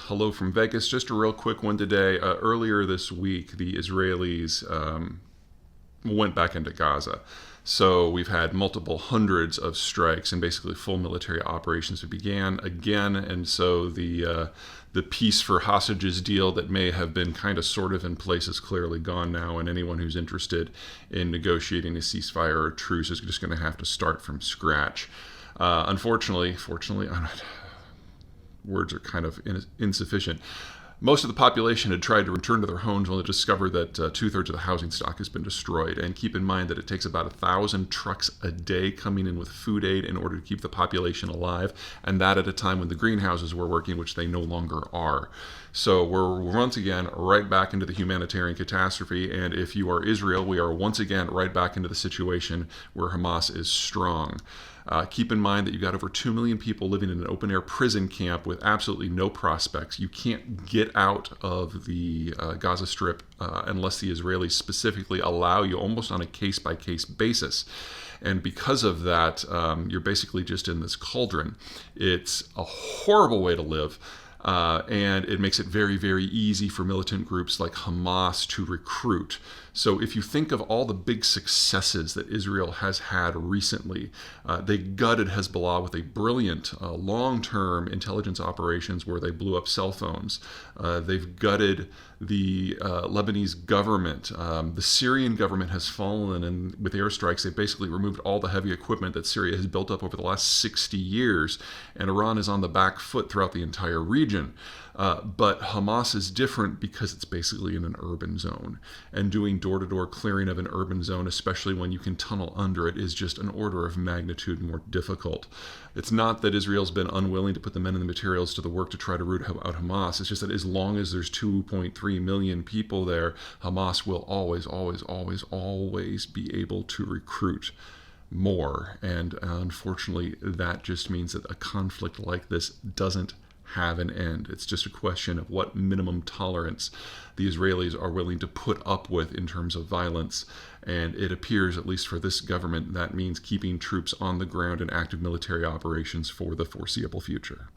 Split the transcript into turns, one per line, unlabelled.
Hello from Vegas. Just a real quick one today. Earlier this week, the Israelis went back into Gaza. So we've had multiple hundreds of strikes and basically full military operations that began again. And so the peace for hostages deal that may have been kind of sort of in place is clearly gone now. And anyone who's interested in negotiating a ceasefire or a truce is just going to have to start from scratch. Unfortunately, words are kind of insufficient. Most of the population had tried to return to their homes when they discovered that 2/3 of the housing stock has been destroyed. And keep in mind that it takes about 1,000 trucks a day coming in with food aid in order to keep the population alive, and that at a time when the greenhouses were working, which they no longer are. So we're once again right back into the humanitarian catastrophe, and if you are Israel, we are once again right back into the situation where Hamas is strong. Keep in mind that you've got over 2 million people living in an open-air prison camp with absolutely no prospects. You can't get out of the Gaza Strip unless the Israelis specifically allow you, almost on a case-by-case basis. And because of that, you're basically just in this cauldron. It's a horrible way to live. And it makes it very, very easy for militant groups like Hamas to recruit. So if you think of all the big successes that Israel has had recently, they gutted Hezbollah with a brilliant long-term intelligence operations where they blew up cell phones. They've gutted the Lebanese government. The Syrian government has fallen, and with airstrikes, they've basically removed all the heavy equipment that Syria has built up over the last 60 years, and Iran is on the back foot throughout the entire region. But Hamas is different because it's basically in an urban zone, and doing door-to-door clearing of an urban zone, especially when you can tunnel under it, is just an order of magnitude more difficult. It's not that Israel's been unwilling to put the men and the materials to the work to try to root out Hamas. It's just that as long as there's 2.3 million people there, Hamas will always, always, always, always be able to recruit more. And unfortunately, that just means that a conflict like this doesn't have an end. It's just a question of what minimum tolerance the Israelis are willing to put up with in terms of violence. And it appears, at least for this government, that means keeping troops on the ground in active military operations for the foreseeable future.